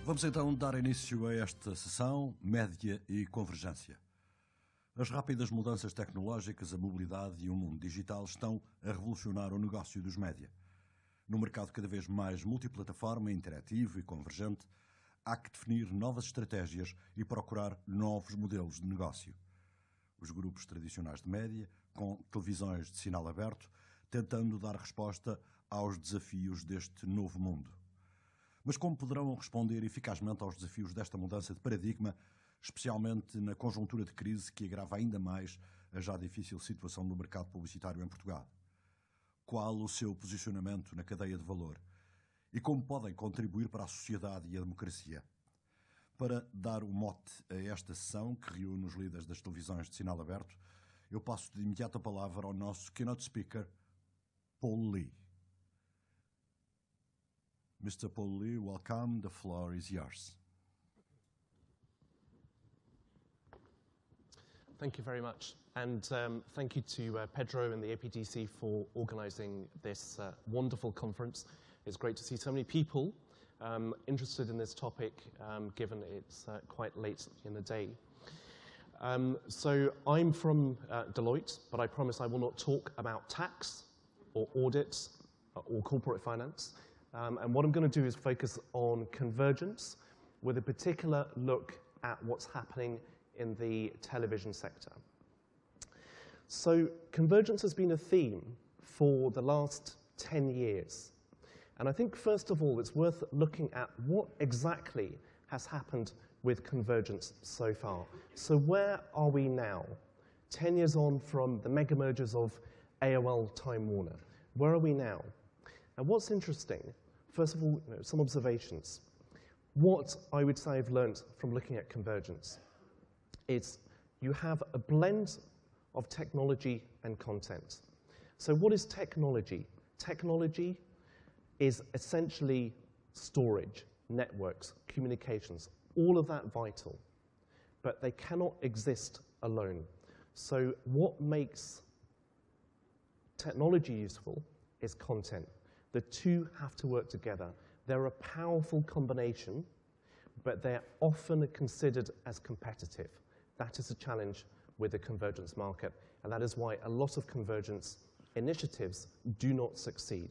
Vamos então dar início a esta sessão, Média e Convergência. As rápidas mudanças tecnológicas, a mobilidade e o mundo digital estão a revolucionar o negócio dos média. No mercado cada vez mais multiplataforma, interativo e convergente, há que definir novas estratégias e procurar novos modelos de negócio. Os grupos tradicionais de média, com televisões de sinal aberto, tentando dar resposta aos desafios deste novo mundo. Mas como poderão responder eficazmente aos desafios desta mudança de paradigma, especialmente na conjuntura de crise que agrava ainda mais a já difícil situação do mercado publicitário em Portugal? Qual o seu posicionamento na cadeia de valor? E como podem contribuir para a sociedade e a democracia? Para dar o mote a esta sessão, que reúne os líderes das televisões de sinal aberto, eu passo de imediato a palavra ao nosso Keynote Speaker, Paul Lee. Mr. Paul Lee, welcome. The floor is yours. Thank you very much. And thank you to Pedro and the APDC for organizing this wonderful conference. It's great to see so many people interested in this topic, given it's quite late in the day. So I'm from Deloitte, but I promise I will not talk about tax or audits or corporate finance. And what I'm going to do is focus on convergence with a particular look at what's happening in the television sector. So convergence has been a theme for the last 10 years. And I think, first of all, it's worth looking at what exactly has happened with convergence so far. So where are we now, 10 years on from the mega mergers of AOL, Time Warner? Where are we now? And what's interesting, first of all, some observations. What I would say I've learned from looking at convergence is you have a blend of technology and content. So what is technology? Technology is essentially storage, networks, communications, all of that vital. But they cannot exist alone. So what makes technology useful is content. The two have to work together. They're a powerful combination, but they're often considered as competitive. That is a challenge with the convergence market, and that is why a lot of convergence initiatives do not succeed.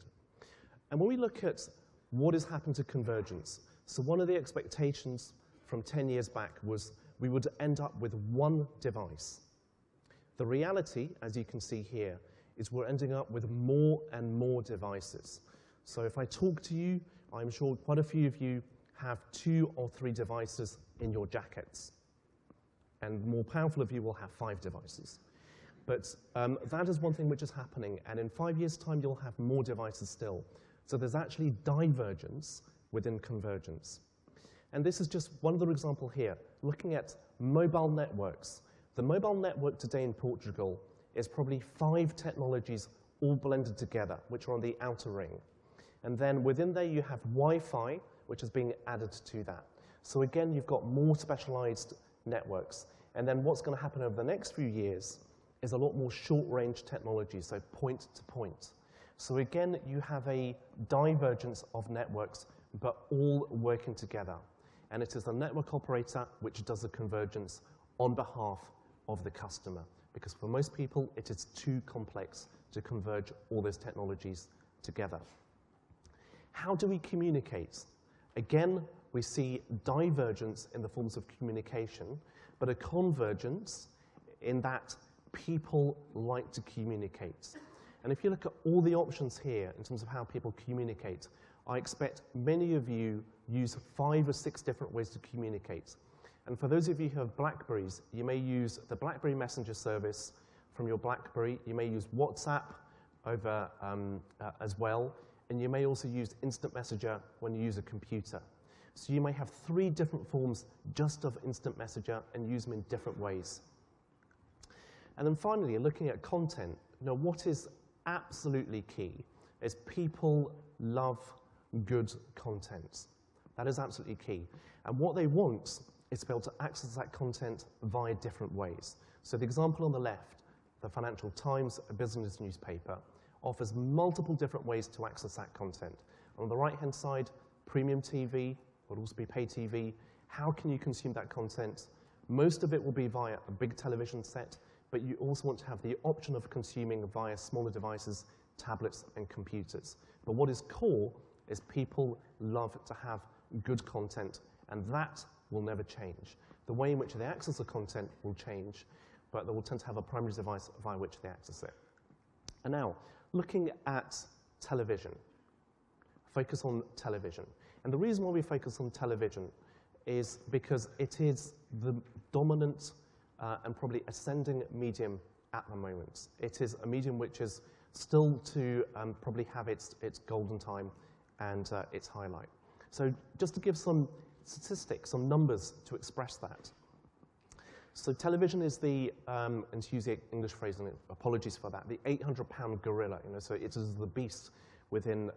And when we look at what has happened to convergence, so one of the expectations from 10 years back was we would end up with one device. The reality, as you can see here, is we're ending up with more and more devices. So if I talk to you, I'm sure quite a few of you have 2 or 3 devices in your jackets. And the more powerful of you will have 5 devices. But that is one thing which is happening. And in 5 years' time, you'll have more devices still. So there's actually divergence within convergence. And this is just one other example here, looking at mobile networks. The mobile network today in Portugal is probably 5 technologies all blended together, which are on the outer ring. And then within there, you have Wi-Fi, which is being added to that. So again, you've got more specialized networks. And then what's going to happen over the next few years is a lot more short-range technology, so point-to-point. So again, you have a divergence of networks, but all working together. And it is the network operator which does the convergence on behalf of the customer. Because for most people, it is too complex to converge all those technologies together. How do we communicate? Again, we see divergence in the forms of communication, but a convergence in that people like to communicate. And if you look at all the options here in terms of how people communicate, I expect many of you use 5 or 6 different ways to communicate. And for those of you who have BlackBerries, you may use the BlackBerry Messenger service from your BlackBerry. You may use WhatsApp over as well. And you may also use Instant Messenger when you use a computer. So you may have 3 different forms just of Instant Messenger and use them in different ways. And then finally, looking at content, what is absolutely key is people love good content. That is absolutely key. And what they want is to be able to access that content via different ways. So the example on the left, the Financial Times, a business newspaper, offers multiple different ways to access that content. On the right-hand side, premium TV, will also be pay TV. How can you consume that content? Most of it will be via a big television set, but you also want to have the option of consuming via smaller devices, tablets, and computers. But what is core is people love to have good content, and that will never change. The way in which they access the content will change, but they will tend to have a primary device via which they access it. And now, looking at television, focus on television. And the reason why we focus on television is because it is the dominant and probably ascending medium at the moment. It is a medium which is still to probably have its golden time and its highlight. So just to give some statistics, some numbers to express that. So television is the, and to use the English phrase, and apologies for that, the 800-pound gorilla. So it is the beast within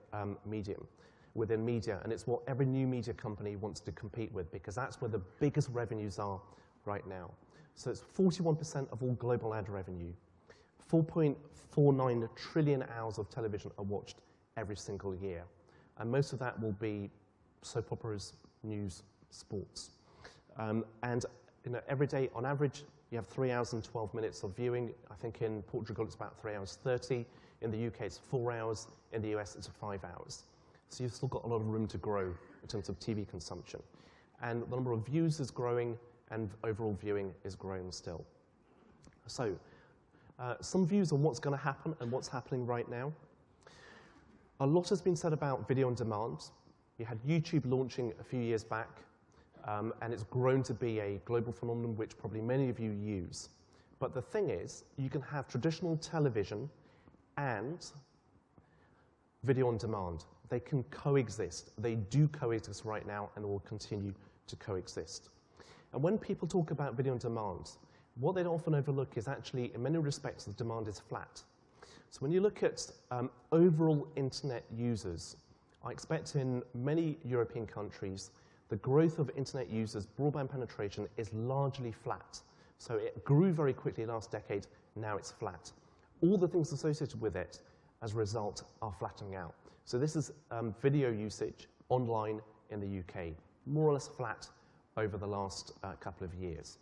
media, and it's what every new media company wants to compete with, because that's where the biggest revenues are right now. So it's 41% of all global ad revenue. 4.49 trillion hours of television are watched every single year. And most of that will be soap operas, news, sports. And every day, on average, you have 3 hours and 12 minutes of viewing. I think in Portugal it's about 3 hours 30. In the UK it's 4 hours. In the US it's 5 hours. So you've still got a lot of room to grow in terms of TV consumption. And the number of views is growing, and overall viewing is growing still. So some views on what's going to happen and what's happening right now. A lot has been said about video on demand. You had YouTube launching a few years back, and it's grown to be a global phenomenon which probably many of you use. But the thing is, you can have traditional television and video on demand. They can coexist. They do coexist right now and will continue to coexist. And when people talk about video on demand, what they often overlook is actually, in many respects, the demand is flat. So when you look at overall internet users, I expect in many European countries, the growth of internet users, broadband penetration, is largely flat. So it grew very quickly last decade, now it's flat. All the things associated with it, as a result, are flattening out. So this is video usage online in the UK, more or less flat over the last couple of years.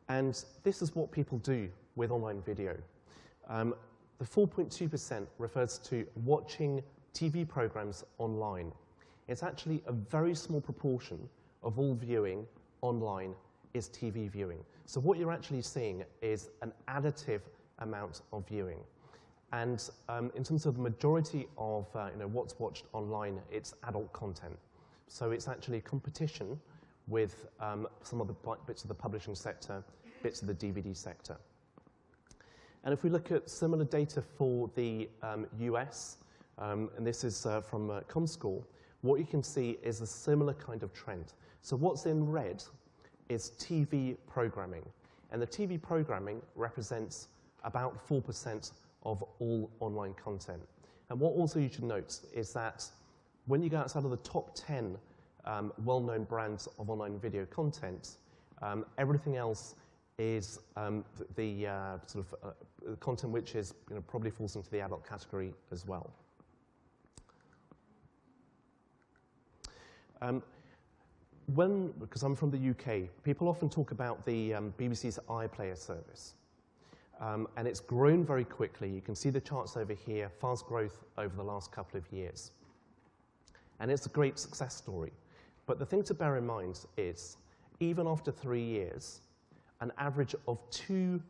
And this is what people do with online video. The 4.2% refers to watching TV programs online. It's actually a very small proportion of all viewing online is TV viewing. So what you're actually seeing is an additive amount of viewing. And in terms of the majority of what's watched online, it's adult content. So it's actually competition with some of the bits of the publishing sector, bits of the DVD sector. And if we look at similar data for the US, and this is from ComScore, what you can see is a similar kind of trend. So what's in red is TV programming. And the TV programming represents about 4% of all online content. And what also you should note is that when you go outside of the top 10 well-known brands of online video content, everything else is the content which is probably falls into the adult category as well. Because I'm from the UK, people often talk about the BBC's iPlayer service. And it's grown very quickly. You can see the charts over here, fast growth over the last couple of years. And it's a great success story. But the thing to bear in mind is, even after 3 years, an average of 2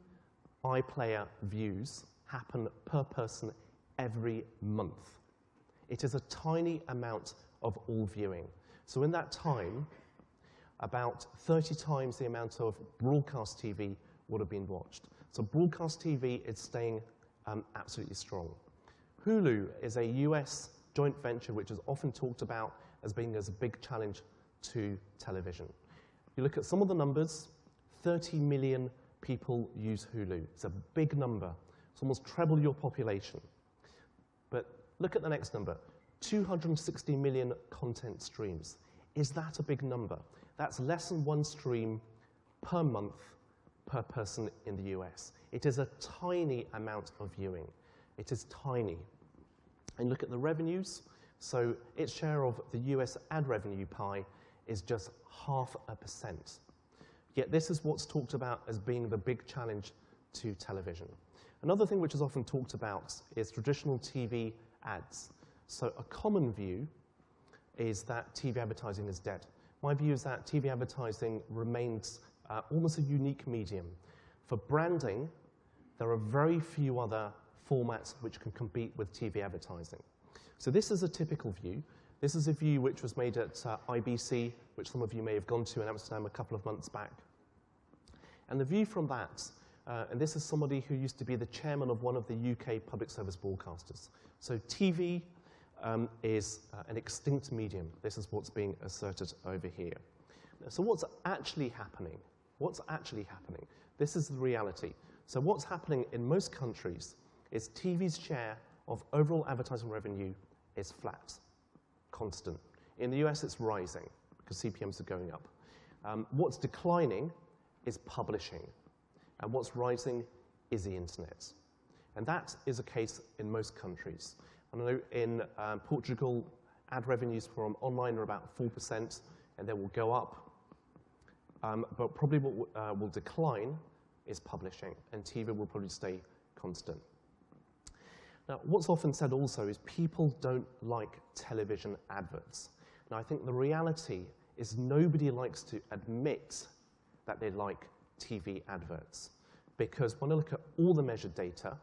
iPlayer views happen per person every month. It is a tiny amount of all viewing. So in that time, about 30 times the amount of broadcast TV would have been watched. So broadcast TV is staying absolutely strong. Hulu is a US joint venture which is often talked about as being as a big challenge to television. You look at some of the numbers, 30 million people use Hulu. It's a big number. It's almost treble your population. But look at the next number, 260 million content streams. Is that a big number? That's less than 1 stream per month per person in the US. It is a tiny amount of viewing. It is tiny. And look at the revenues. So its share of the US ad revenue pie is just 0.5%. Yet this is what's talked about as being the big challenge to television. Another thing which is often talked about is traditional TV ads. So a common view is that TV advertising is dead. My view is that TV advertising remains almost a unique medium. For branding, there are very few other formats which can compete with TV advertising. So this is a typical view. This is a view which was made at IBC, which some of you may have gone to in Amsterdam a couple of months back. And the view from that, and this is somebody who used to be the chairman of one of the UK public service broadcasters. So TV is an extinct medium. This is what's being asserted over here. So what's actually happening? What's actually happening? This is the reality. So what's happening in most countries is TV's share of overall advertising revenue is flat, constant. In the US, it's rising because CPMs are going up. What's declining is publishing, and what's rising is the internet. And that is a case in most countries. I know in Portugal, ad revenues from online are about 4%, and they will go up. But probably what will decline is publishing, and TV will probably stay constant. Now, what's often said also is people don't like television adverts. Now, I think the reality is nobody likes to admit that they like TV adverts, because when I look at all the measured data,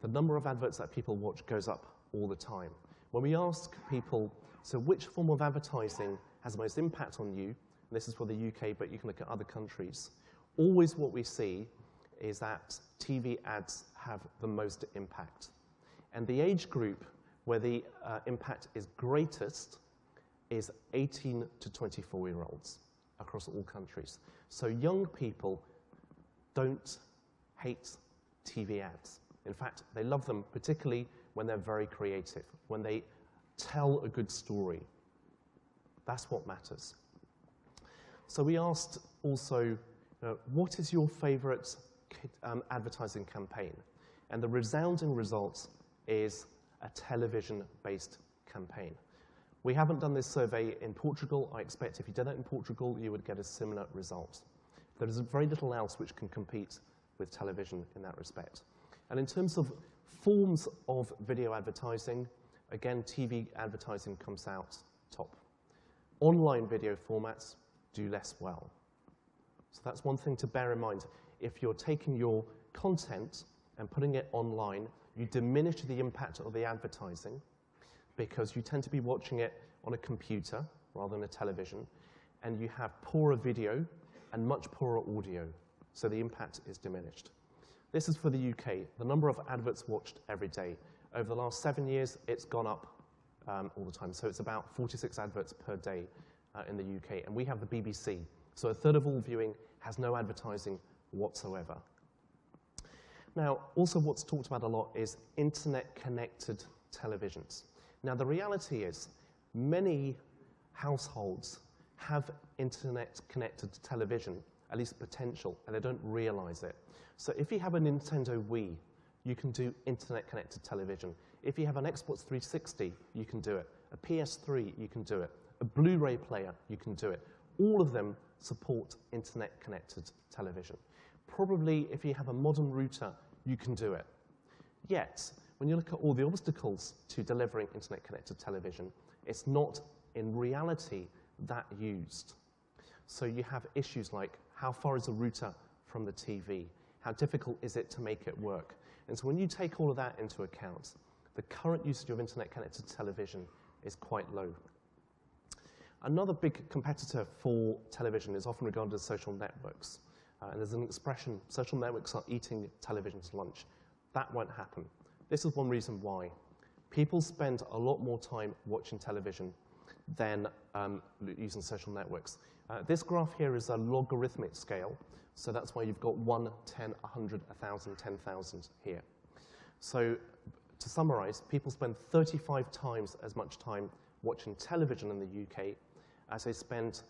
the number of adverts that people watch goes up all the time. When we ask people, so which form of advertising has the most impact on you, and this is for the UK, but you can look at other countries, always what we see is that TV ads have the most impact. And the age group where the impact is greatest is 18 to 24-year-olds across all countries. So young people don't hate TV ads. In fact, they love them, particularly when they're very creative, when they tell a good story. That's what matters. So we asked also, what is your favorite advertising campaign? And the resounding result is a television-based campaign. We haven't done this survey in Portugal. I expect if you did it in Portugal, you would get a similar result. There is very little else which can compete with television in that respect. And in terms of forms of video advertising, again, TV advertising comes out top. Online video formats do less well. So that's one thing to bear in mind. If you're taking your content and putting it online, you diminish the impact of the advertising because you tend to be watching it on a computer rather than a television, and you have poorer video and much poorer audio, so the impact is diminished. This is for the UK, the number of adverts watched every day. Over the last 7 years, it's gone up all the time, so it's about 46 adverts per day in the UK, and we have the BBC, so a third of all viewing has no advertising whatsoever. Now, also what's talked about a lot is internet-connected televisions. Now, the reality is many households have internet-connected television, at least potential, and they don't realize it. So if you have a Nintendo Wii, you can do internet-connected television. If you have an Xbox 360, you can do it. A PS3, you can do it. A Blu-ray player, you can do it. All of them support internet-connected television. Probably, if you have a modern router, you can do it. Yet, when you look at all the obstacles to delivering internet-connected television, it's not, in reality, that used. So you have issues like, how far is a router from the TV? How difficult is it to make it work? And so when you take all of that into account, the current usage of internet-connected television is quite low. Another big competitor for television is often regarded as social networks. And there's an expression, social networks are eating television's lunch. That won't happen. This is one reason why. People spend a lot more time watching television than using social networks. This graph here is a logarithmic scale, so that's why you've got 1, 10, 100, 1,000, 10,000 here. So to summarize, people spend 35 times as much time watching television in the UK as they spend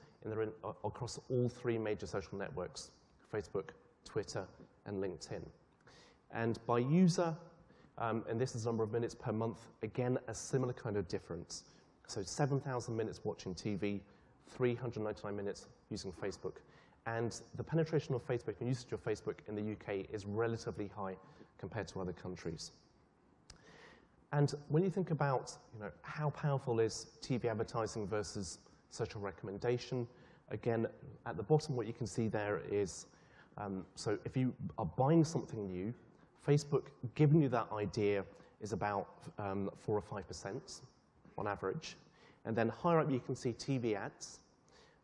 across all 3 major social networks, Facebook, Twitter, and LinkedIn. And by user, and this is the number of minutes per month. Again, a similar kind of difference. So 7,000 minutes watching TV, 399 minutes using Facebook. And the penetration of Facebook and usage of Facebook in the UK is relatively high compared to other countries. And when you think about how powerful is TV advertising versus social recommendation, again, at the bottom what you can see there is, so if you are buying something new, Facebook giving you that idea is about 4 or 5% on average. And then higher up you can see TV ads.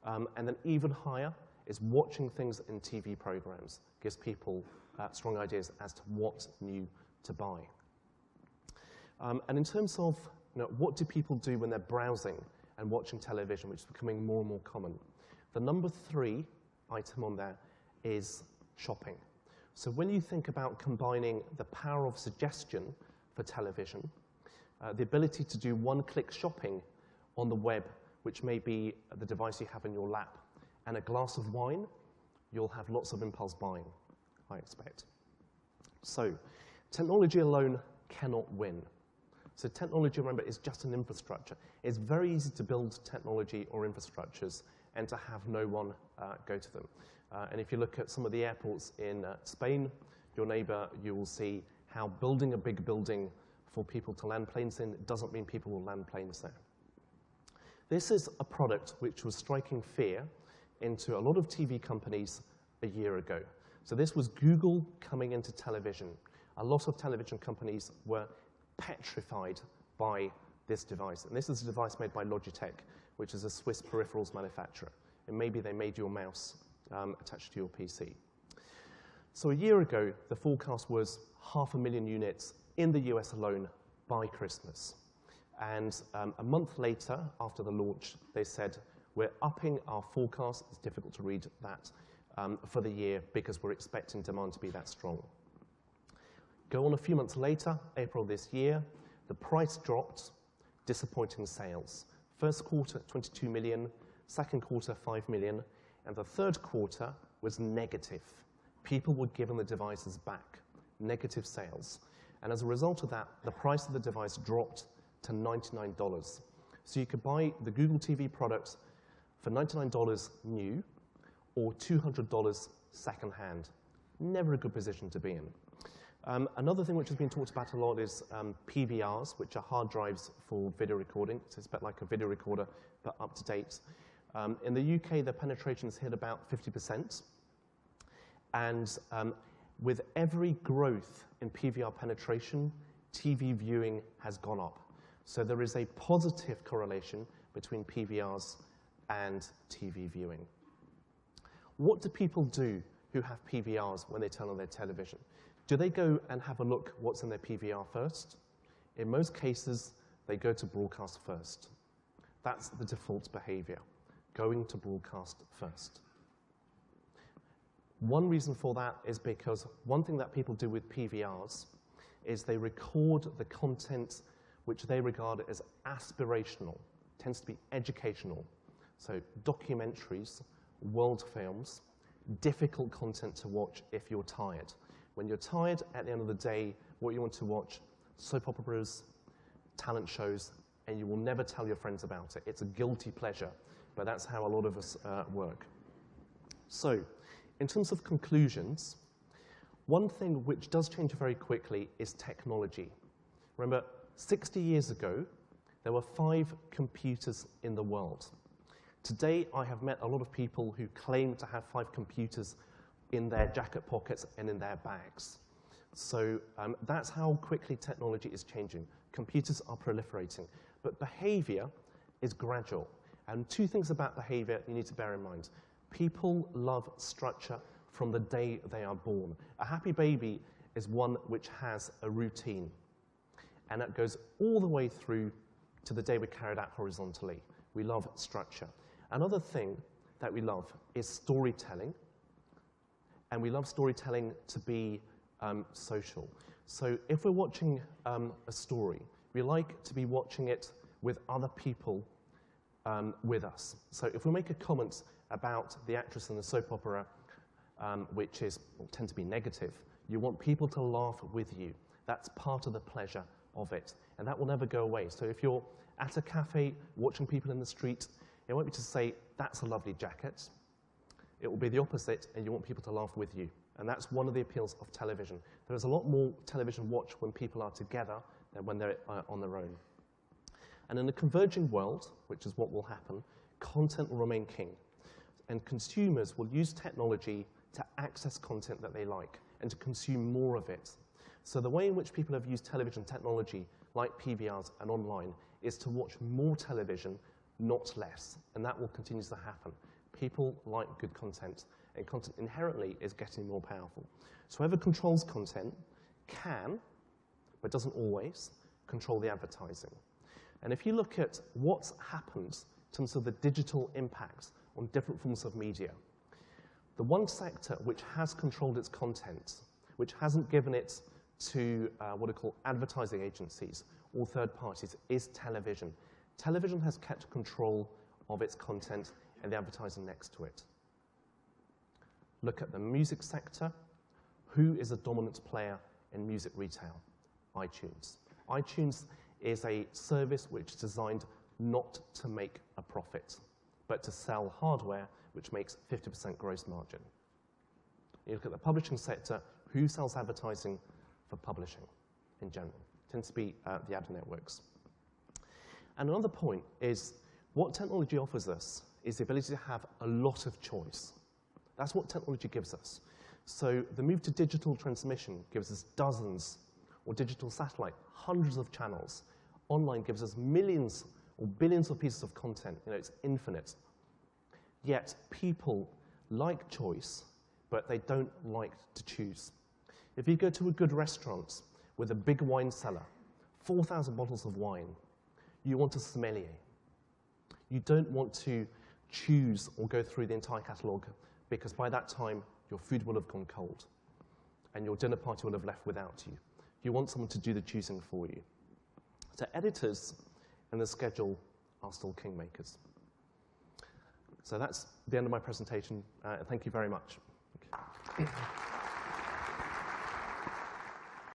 And then even higher is watching things in TV programs. Gives people strong ideas as to what new to buy. And in terms of what do people do when they're browsing and watching television, which is becoming more and more common, the number 3 item on there is shopping. So when you think about combining the power of suggestion for television, the ability to do one-click shopping on the web, which may be the device you have in your lap, and a glass of wine, you'll have lots of impulse buying, I expect. So technology alone cannot win. So technology, remember, is just an infrastructure. It's very easy to build technology or infrastructures and to have no one go to them. And if you look at some of the airports in Spain, your neighbor, you will see how building a big building for people to land planes in doesn't mean people will land planes there. This is a product which was striking fear into a lot of TV companies a year ago. So this was Google coming into television. A lot of television companies were petrified by this device. And this is a device made by Logitech, which is a Swiss peripherals manufacturer. And maybe they made your mouse attached to your PC. So a year ago, the forecast was 500,000 units in the US alone by Christmas. And a month later, after the launch, they said, we're upping our forecast. It's difficult to read that for the year because we're expecting demand to be that strong. Go on a few months later, April this year, the price dropped, disappointing sales. First quarter, 22 million, second quarter, 5 million, and the third quarter was negative. People were given the devices back, negative sales. And as a result of that, the price of the device dropped to $99. So you could buy the Google TV product for $99 new or $200 secondhand. Never a good position to be in. Another thing which has been talked about a lot is PVRs, which are hard drives for video recording. So it's a bit like a video recorder, but up to date. In the UK, the penetration has hit about 50%. And with every growth in PVR penetration, TV viewing has gone up. So there is a positive correlation between PVRs and TV viewing. What do people do who have PVRs when they turn on their television? Do they go and have a look what's in their PVR first? In most cases, they go to broadcast first. That's the default behavior, going to broadcast first. One reason for that is because one thing that people do with PVRs is they record the content which they regard as aspirational, tends to be educational. So documentaries, world films, difficult content to watch if you're tired. When you're tired, at the end of the day, what you want to watch, soap operas, talent shows, and you will never tell your friends about it. It's a guilty pleasure, but that's how a lot of us work. So, in terms of conclusions, one thing which does change very quickly is technology. Remember, 60 years ago, there were 5 computers in the world. Today, I have met a lot of people who claim to have 5 computers in their jacket pockets and in their bags. So that's how quickly technology is changing. Computers are proliferating, but behavior is gradual. And 2 things about behavior you need to bear in mind. People love structure from the day they are born. A happy baby is one which has a routine, and that goes all the way through to the day we're carried out horizontally. We love structure. Another thing that we love is storytelling. And we love storytelling to be social. So if we're watching a story, we like to be watching it with other people with us. So if we make a comment about the actress in the soap opera, which tend to be negative, you want people to laugh with you. That's part of the pleasure of it, and that will never go away. So if you're at a cafe watching people in the street, it won't be to say, that's a lovely jacket. It will be the opposite, and you want people to laugh with you. And that's one of the appeals of television. There is a lot more television watch when people are together than when they're on their own. And in a converging world, which is what will happen, content will remain king. And consumers will use technology to access content that they like and to consume more of it. So the way in which people have used television technology, like PVRs and online, is to watch more television, not less. And that will continue to happen. People like good content, and content inherently is getting more powerful. So whoever controls content can, but doesn't always, control the advertising. And if you look at what's happened in terms of the digital impact on different forms of media, the one sector which has controlled its content, which hasn't given it to what are called advertising agencies or third parties, is television. Television has kept control of its content and the advertising next to it. Look at the music sector. Who is a dominant player in music retail? iTunes. iTunes is a service which is designed not to make a profit, but to sell hardware which makes 50% gross margin. You look at the publishing sector. Who sells advertising for publishing in general? It tends to be the ad networks. And another point is what technology offers us is the ability to have a lot of choice. That's what technology gives us. So the move to digital transmission gives us dozens, or digital satellite, hundreds of channels. Online gives us millions or billions of pieces of content. You know, it's infinite. Yet people like choice, but they don't like to choose. If you go to a good restaurant with a big wine cellar, 4,000 bottles of wine, you want a sommelier. You don't want to choose or go through the entire catalogue, because by that time, your food will have gone cold, and your dinner party will have left without you. You want someone to do the choosing for you. So editors and the schedule are still kingmakers. So that's the end of my presentation. Thank you very much. Okay.